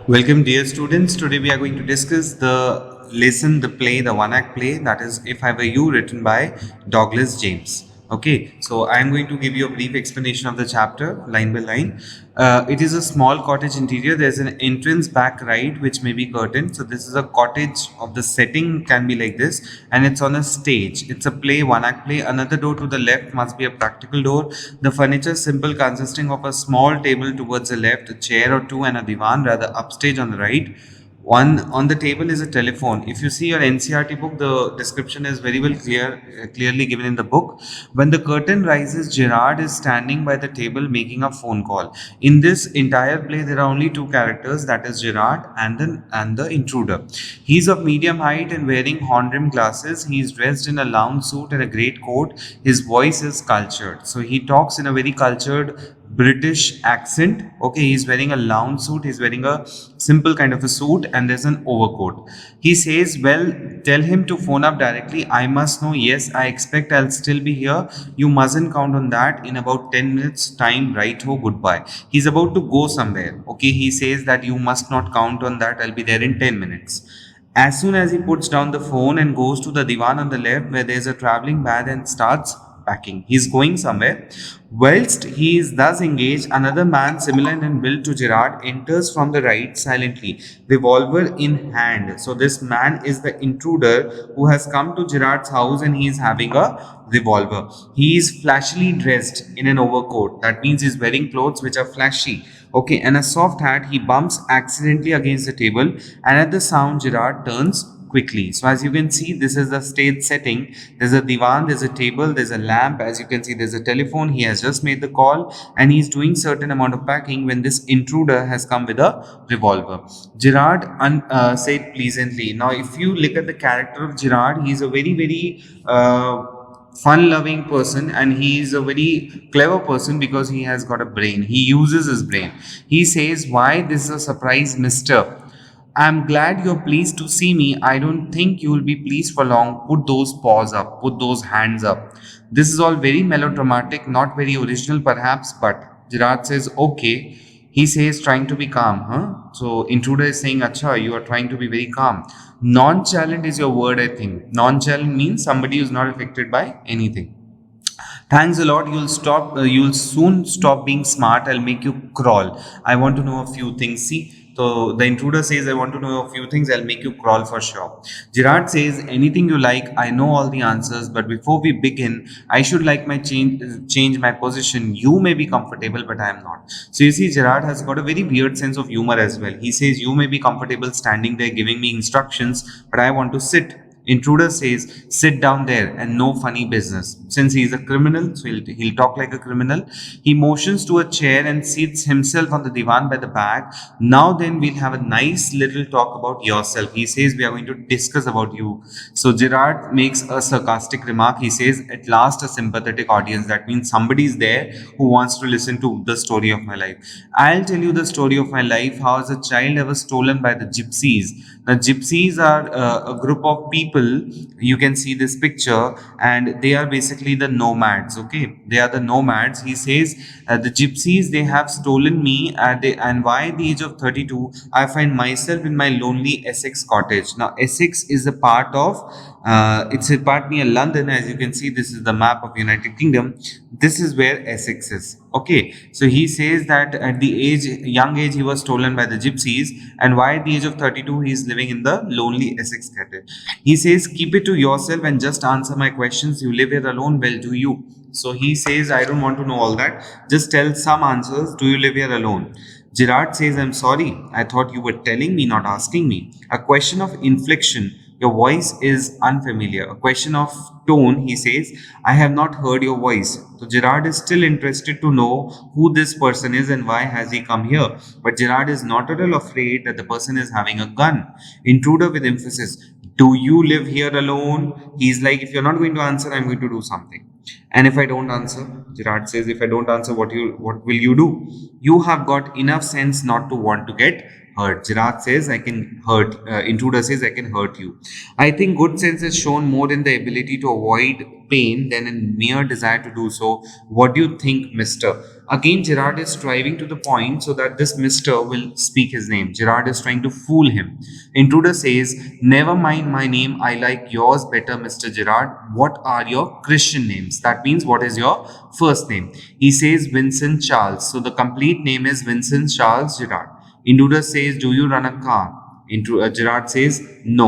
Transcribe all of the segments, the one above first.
Welcome, dear students. Today we are going to discuss the play, the one-act play, that is If I Were You, written by Douglas James. Okay, so I am going to give you a brief explanation of the chapter, line by line. It is a small cottage interior. There's an entrance back right, which may be curtained. So this is a cottage of the setting can be like this, and it's on a stage. It's a play, one-act play. Another door to the left must be a practical door. The furniture simple, consisting of a small table towards the left, a chair or two, and a divan rather upstage on the right. One on the table is a telephone. If you see your NCRT book, the description is very well clearly given in the book. When the curtain rises, Gerard is standing by the table making a phone call. In this entire play, there are only two characters, that is Gerard and the intruder. He's of medium height and wearing horn-rimmed glasses. He is dressed in a lounge suit and a great coat. His voice is cultured, so he talks in a very cultured British accent. Okay, he's wearing a lounge suit, he's wearing a simple kind of a suit, and there's an overcoat. He says, well, tell him to phone up directly. I must know. Yes, I expect I'll still be here. You mustn't count on that. In about 10 minutes time, right ho, goodbye. He's about to go somewhere. Okay, he says that you must not count on that. I'll be there in 10 minutes. As soon as he puts down the phone and goes to the divan on the left where there's a traveling bag and starts packing. He's going somewhere. Whilst he is thus engaged, another man similar in build to Gerard enters from the right silently, revolver in hand. So this man is the intruder who has come to Gerard's house, and he is having a revolver. He is flashily dressed in an overcoat. That means he's wearing clothes which are flashy. Okay, and a soft hat. He bumps accidentally against the table, and at the sound, Gerard turns quickly. So as you can see, this is the stage setting. There's a divan, there's a table, there's a lamp. As you can see, there's a telephone. He has just made the call, and he's doing certain amount of packing when this intruder has come with a revolver. Gerard said pleasantly. Now, if you look at the character of Gerard, he's a very fun loving person, and he is a very clever person because he has got a brain. He uses his brain. He says, why, this is a surprise, mister. I'm glad you're pleased to see me. I don't think you will be pleased for long. Put those paws up, put those hands up. This is all very melodramatic, not very original perhaps, but Gerard says, okay. He says, trying to be calm, huh? So intruder is saying, Acha, you are trying to be very calm. Nonchalant is your word, I think. Nonchalant means somebody who's not affected by anything. Thanks a lot. You'll soon stop being smart. I'll make you crawl. I want to know a few things. See, so the intruder says, I want to know a few things. I'll make you crawl for sure. Gerard says, anything you like. I know all the answers, but before we begin, I should like my change my position. You may be comfortable, but I am not. So you see, Gerard has got a very weird sense of humor as well. He says, you may be comfortable standing there giving me instructions, but I want to sit. Intruder says, sit down there and no funny business. Since he is a criminal, so he'll talk like a criminal. He motions to a chair and seats himself on the divan by the back. Now then, we'll have a nice little talk about yourself. He says, we are going to discuss about you. So Gerard makes a sarcastic remark. He says, at last a sympathetic audience. That means somebody is there who wants to listen to the story of my life. I'll tell you the story of my life. How as a child I was stolen by the gypsies. The gypsies are a group of people. You can see this picture, and they are basically the nomads. Okay, they are the nomads. He says, the gypsies, they have stolen me and why at the age of 32 I find myself in my lonely Essex cottage. Now Essex is a part of it's a part near London. As you can see, this is the map of United Kingdom. This is where Essex is. Okay, so he says that at the young age, he was stolen by the gypsies, and why at the age of 32 he is living in the lonely Essex cottage. He says, keep it to yourself and just answer my questions. You live here alone. Well, do you? So he says, I don't want to know all that. Just tell some answers. Do you live here alone? Gerard says, I'm sorry. I thought you were telling me, not asking me. A question of inflection. Your voice is unfamiliar. A question of tone, he says, I have not heard your voice. So Gerard is still interested to know who this person is and why has he come here. But Gerard is not at all afraid that the person is having a gun. Intruder with emphasis. Do you live here alone? He's like, if you're not going to answer, I'm going to do something. And if I don't answer, Gerard says, if I don't answer, what will you do? You have got enough sense not to want to get hurt. Gerard says, I can hurt. Intruder says, I can hurt you. I think good sense is shown more in the ability to avoid pain than a mere desire to do so. What do you think, Mister? Again, Gerard is striving to the point so that this Mister will speak his name. Gerard is trying to fool him. Intruder says, "Never mind my name, I like yours better, Mr. Gerard. What are your Christian names?" That means, what is your first name? He says, "Vincent Charles." So the complete name is Vincent Charles Gerard. Intruder says, "Do you run a car?" Gerard says, "No."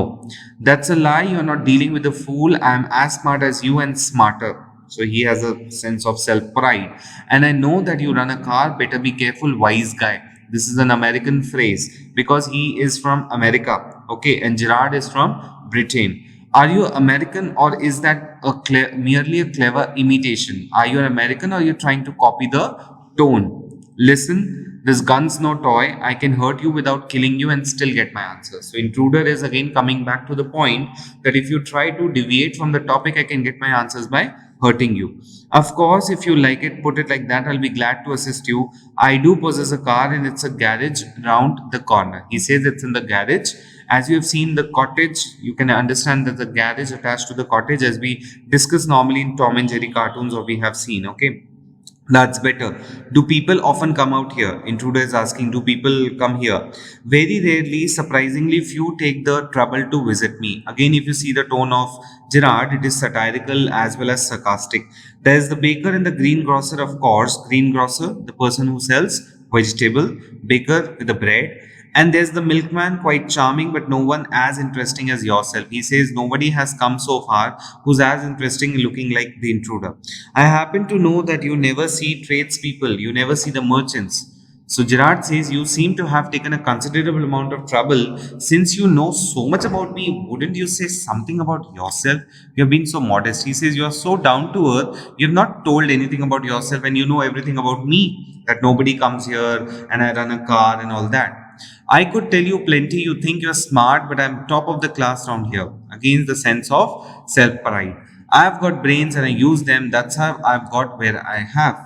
"That's a lie. You're not dealing with a fool. I'm as smart as you and smarter." So he has a sense of self pride. "And I know that you run a car. Better be careful, wise guy." This is an American phrase because he is from America. Okay. And Gerard is from Britain. Are you American, or is that merely a clever imitation? Are you American, or are you trying to copy the tone? "Listen, this gun's no toy. I can hurt you without killing you and still get my answer." So, intruder is again coming back to the point that if you try to deviate from the topic, I can get my answers by hurting you. "Of course, if you like it, put it like that. I'll be glad to assist you. I do possess a car and it's a garage round the corner." He says it's in the garage. As you have seen the cottage, you can understand that the garage attached to the cottage, as we discuss normally in Tom and Jerry cartoons, or we have seen. Okay. That's better. "Do people often come out here?" Intruder is asking, "Do people come here?" "Very rarely. Surprisingly few take the trouble to visit me." Again, if you see the tone of Gerard, it is satirical as well as sarcastic. "There's the baker and the greengrocer, of course." Greengrocer, the person who sells vegetable. Baker with the bread. "And there's the milkman, quite charming, but no one as interesting as yourself." He says nobody has come so far who's as interesting looking like the intruder. "I happen to know that you never see tradespeople, you never see the merchants." So Gerard says, "You seem to have taken a considerable amount of trouble. Since you know so much about me, wouldn't you say something about yourself? You have been so modest." He says, "You are so down to earth. You have not told anything about yourself, and you know everything about me. That nobody comes here and I run a car and all that. I could tell you plenty. You think you're smart, but I'm top of the class around here." Again, the sense of self pride. "I've got brains and I use them. That's how I've got where I have."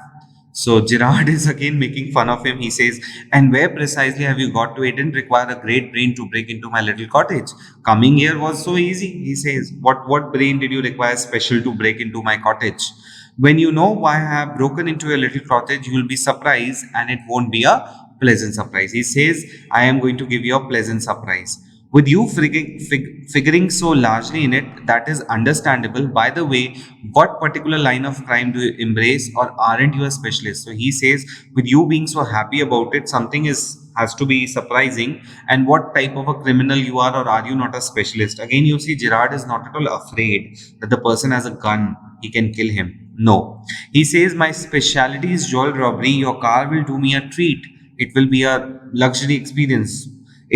So Gerard is again making fun of him. He says, "And where precisely have you got to? It didn't require a great brain to break into my little cottage. Coming here was so easy." He says, "What brain did you require special to break into my cottage? When you know why I have broken into your little cottage, you will be surprised, and it won't be a pleasant surprise." He says, "I am going to give you a pleasant surprise." "With you figuring so largely in it, that is understandable. By the way, what particular line of crime do you embrace, or aren't you a specialist?" So he says, "With you being so happy about it, something is has to be surprising. And what type of a criminal you are, or are you not a specialist?" Again, you see, Gerard is not at all afraid that the person has a gun, he can kill him. No. He says, "My specialty is jewel robbery. Your car will do me a treat. It will be a luxury experience.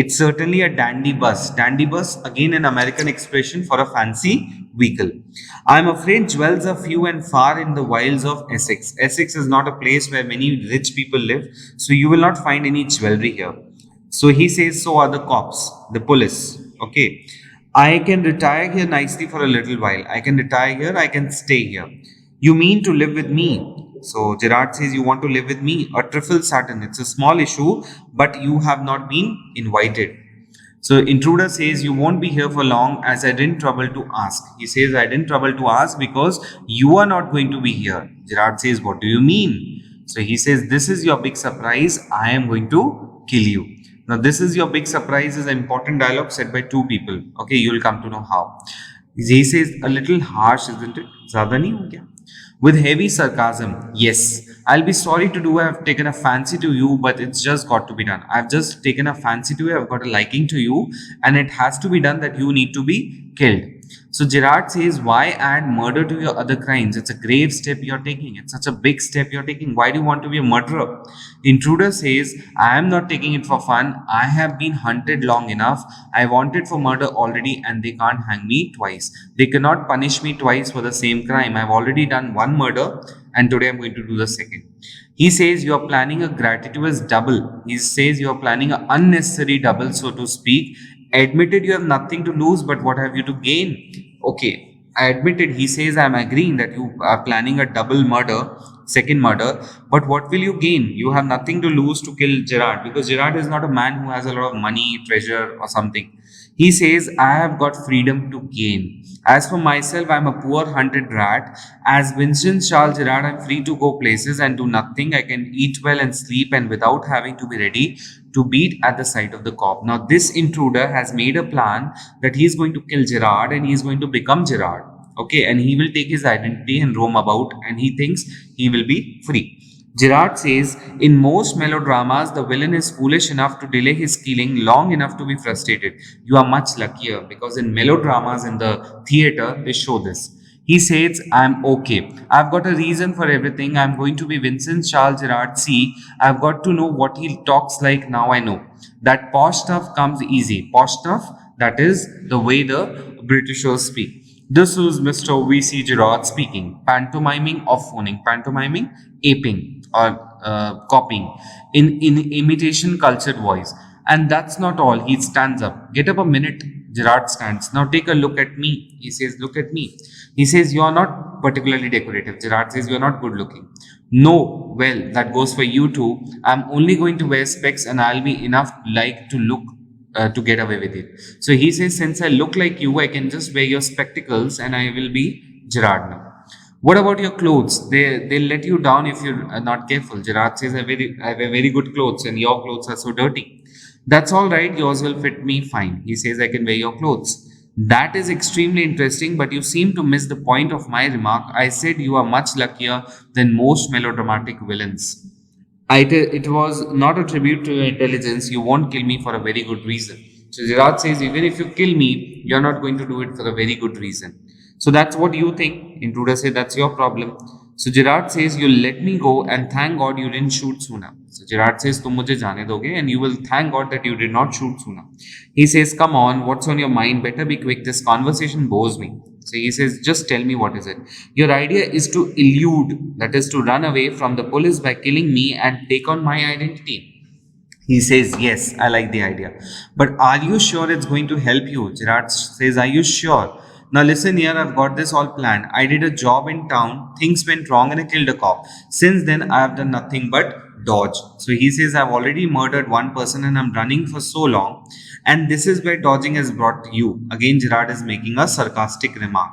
It's certainly a dandy bus." Dandy bus, again an American expression for a fancy vehicle. "I'm afraid jewels are few and far in the wilds of Essex." Essex is not a place where many rich people live, so you will not find any jewelry here. So he says, "So are the cops, the police." Okay. "I can retire here nicely for a little while. I can retire here, I can stay here." "You mean to live with me?" So Gerard says, "You want to live with me?" "A trifle certain. It's a small issue, but you have not been invited." So intruder says, "You won't be here for long, as I didn't trouble to ask." He says, "I didn't trouble to ask because you are not going to be here." Gerard says, "What do you mean?" So he says, "This is your big surprise. I am going to kill you." Now, "this is your big surprise" is an important dialogue said by two people. Okay, you will come to know how. He says, "A little harsh, isn't it? Zyada nahi ho gaya?" With heavy sarcasm, "Yes, I'll be sorry to do. I've taken a fancy to you, but it's just got to be done. I've just taken a fancy to you. I've got a liking to you, and it has to be done that you need to be killed." So Gerard says, "Why add murder to your other crimes? It's a grave step you're taking. It's such a big step you're taking. Why do you want to be a murderer?" Intruder says, "I am not taking it for fun. I have been hunted long enough. I wanted for murder already, and they can't hang me twice. They cannot punish me twice for the same crime. I've already done one murder, and today I'm going to do the second." He says, "You are planning a gratuitous double." He says, "You are planning an unnecessary double, so to speak. Admitted you have nothing to lose, but what have you to gain?" Okay, I admitted, he says, "I'm agreeing that you are planning a double murder, second murder, but what will you gain? You have nothing to lose to kill Gerard, because Gerard is not a man who has a lot of money, treasure, or something. He says, I have got freedom to gain. As for myself, I'm a poor hunted rat. As Winston Charles Gerard, I'm free to go places and do nothing. I can eat well and sleep and without having to be ready to beat at the sight of the cop. Now, this intruder has made a plan that he's going to kill Gerard and he's going to become Gerard. Okay, and he will take his identity and roam about and he thinks he will be free. Gerard says, in most melodramas, the villain is foolish enough to delay his killing long enough to be frustrated. You are much luckier because in melodramas in the theater, they show this. He says, I'm okay. I've got a reason for everything. I'm going to be Vincent Charles Gerard. See, I've got to know what he talks like now. I know. That posh stuff comes easy. Posh stuff, that is the way the Britishers speak. This is Mr. V.C. Gerard speaking, pantomiming or phoning, pantomiming, aping or copying in imitation cultured voice. And that's not all. He stands up. Get up a minute. Gerard stands. Now take a look at me. He says, look at me. He says, you are not particularly decorative. Gerard says, you are not good looking. No, well, that goes for you too. I'm only going to wear specs and I'll be enough like to look to get away with it. So he says, since I look like you, I can just wear your spectacles and I will be Gerard now. What about your clothes? They'll let you down if you're not careful. Gerard says, I wear very good clothes and your clothes are so dirty. That's all right. Yours will fit me fine. He says, I can wear your clothes. That is extremely interesting, but you seem to miss the point of my remark. I said you are much luckier than most melodramatic villains. It was not a tribute to your intelligence. You won't kill me for a very good reason. So Gerard says, even if you kill me, you're not going to do it for a very good reason. So that's what you think. Intruder says, that's your problem. So Gerard says, you let me go and thank God you didn't shoot sooner. So Gerard says, तुम मुझे जाने दोगे and you will thank God that you did not shoot sooner. He says, come on, what's on your mind? Better be quick. This conversation bores me. So he says, just tell me what is it. Your idea is to elude, that is to run away from the police by killing me and take on my identity. He says, yes, I like the idea. But are you sure it's going to help you? Gerard says, are you sure? Now listen here, I've got this all planned. I did a job in town, things went wrong and I killed a cop. Since then, I have done nothing but dodge. So he says, I've already murdered one person and I'm running for so long. And this is where dodging has brought you. Again, Gerard is making a sarcastic remark.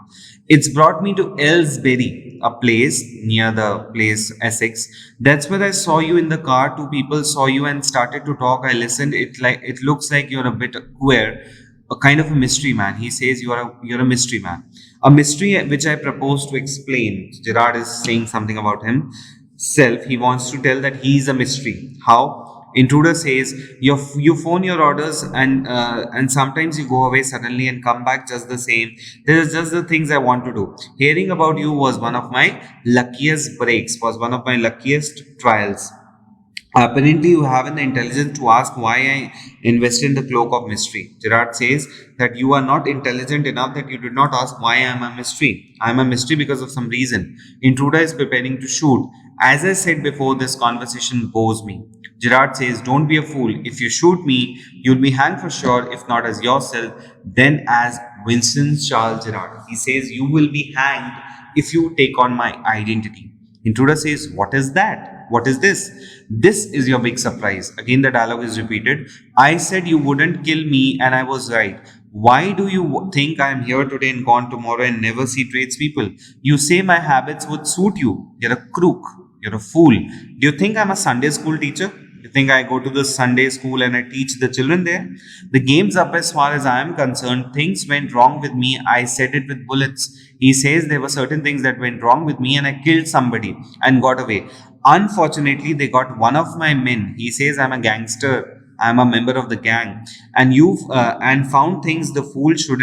It's brought me to Aylesbury, a place near the place Essex. That's where I saw you in the car. Two people saw you and started to talk. I listened. It looks like you're a bit queer, a kind of a mystery man. He says you're a mystery man, a mystery which I propose to explain. Gerard is saying something about himself. He wants to tell that he is a mystery. How? Intruder says you phone your orders and sometimes you go away suddenly and come back just the same. This is just the things I want to do. Hearing about you was one of my luckiest breaks. Was one of my luckiest trials. Apparently, you haven't the intelligence to ask why I invest in the cloak of mystery. Gerard says that you are not intelligent enough that you did not ask why I am a mystery. I am a mystery because of some reason. Intruder is preparing to shoot. As I said before, this conversation bores me. Gerard says, don't be a fool. If you shoot me, you'll be hanged for sure, if not as yourself, then as Winston Charles Gerard. He says, you will be hanged if you take on my identity. Intruder says, what is that? What is this? This is your big surprise. Again, the dialogue is repeated. I said you wouldn't kill me, and I was right. Why do you think I am here today and gone tomorrow and never see tradespeople? You say my habits would suit you. You're a crook. You're a fool. Do you think I'm a Sunday school teacher? You think I go to the Sunday school and I teach the children there? The game's up as far as I am concerned. Things went wrong with me. I said it with bullets. He says there were certain things that went wrong with me and I killed somebody and got away. Unfortunately, they got one of my men. He says I'm a gangster. I'm a member of the gang, and you've and found things the fool should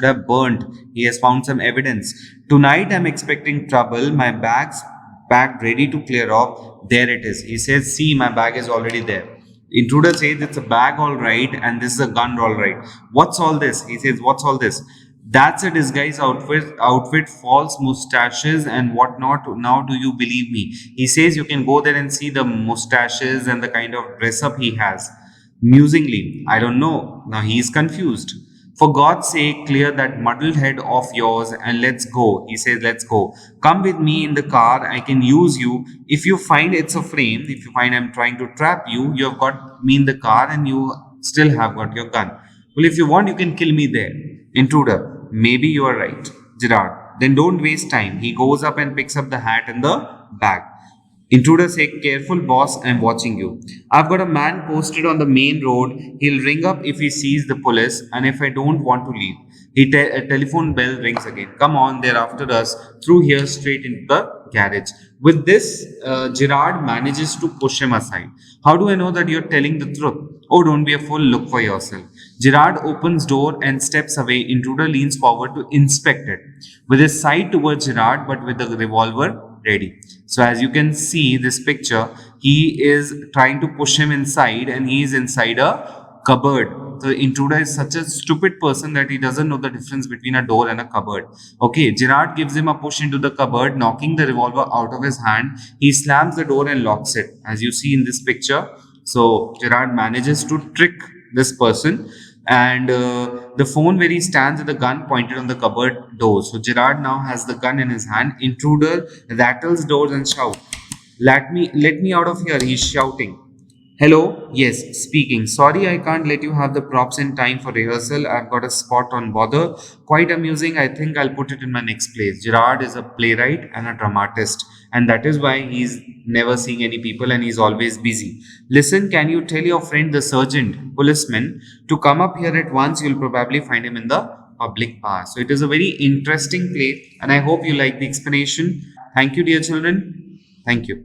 have burned. He has found some evidence. Tonight, I'm expecting trouble. My bag's packed, ready to clear off. There it is. He says, "See, my bag is already there." Intruder says it's a bag, all right, and this is a gun, all right. What's all this? He says, "What's all this?" That's a disguise outfit, false mustaches and whatnot. Now, do you believe me? He says you can go there and see the mustaches and the kind of dress up he has. Musingly, I don't know. Now he is confused. For God's sake, clear that muddled head of yours and let's go. He says, let's go. Come with me in the car. I can use you. If you find it's a frame, if you find I'm trying to trap you, you have got me in the car and you still have got your gun. Well, if you want, you can kill me there. Intruder, maybe you are right. Gerard, then don't waste time. He goes up and picks up the hat and the bag. Intruder say, careful boss, I'm watching you. I've got a man posted on the main road. He'll ring up if he sees the police and if I don't want to leave. A telephone bell rings again. Come on, they're after us. Through here, straight into the garage. With this, Gerard manages to push him aside. How do I know that you're telling the truth? Oh, don't be a fool. Look for yourself. Gerard opens door and steps away. Intruder leans forward to inspect it, with his side towards Gerard, but with the revolver ready. So as you can see this picture, he is trying to push him inside, and he is inside a cupboard. The intruder is such a stupid person that he doesn't know the difference between a door and a cupboard. Okay, Gerard gives him a push into the cupboard, knocking the revolver out of his hand. He slams the door and locks it, as you see in this picture. So Gerard manages to trick this person, and the phone where he stands with the gun pointed on the cupboard door. So Gerard now has the gun in his hand. Intruder rattles doors and shouts, let me out of here, he's shouting. Hello, yes, speaking. Sorry, I can't let you have the props in time for rehearsal. I've got a spot on bother. Quite amusing. I think I'll put it in my next place. Gerard is a playwright and a dramatist, and that is why he's never seeing any people and he's always busy. Listen, can you tell your friend, the sergeant, policeman, to come up here at once? You'll probably find him in the public park. So it is a very interesting play, and I hope you like the explanation. Thank you, dear children. Thank you.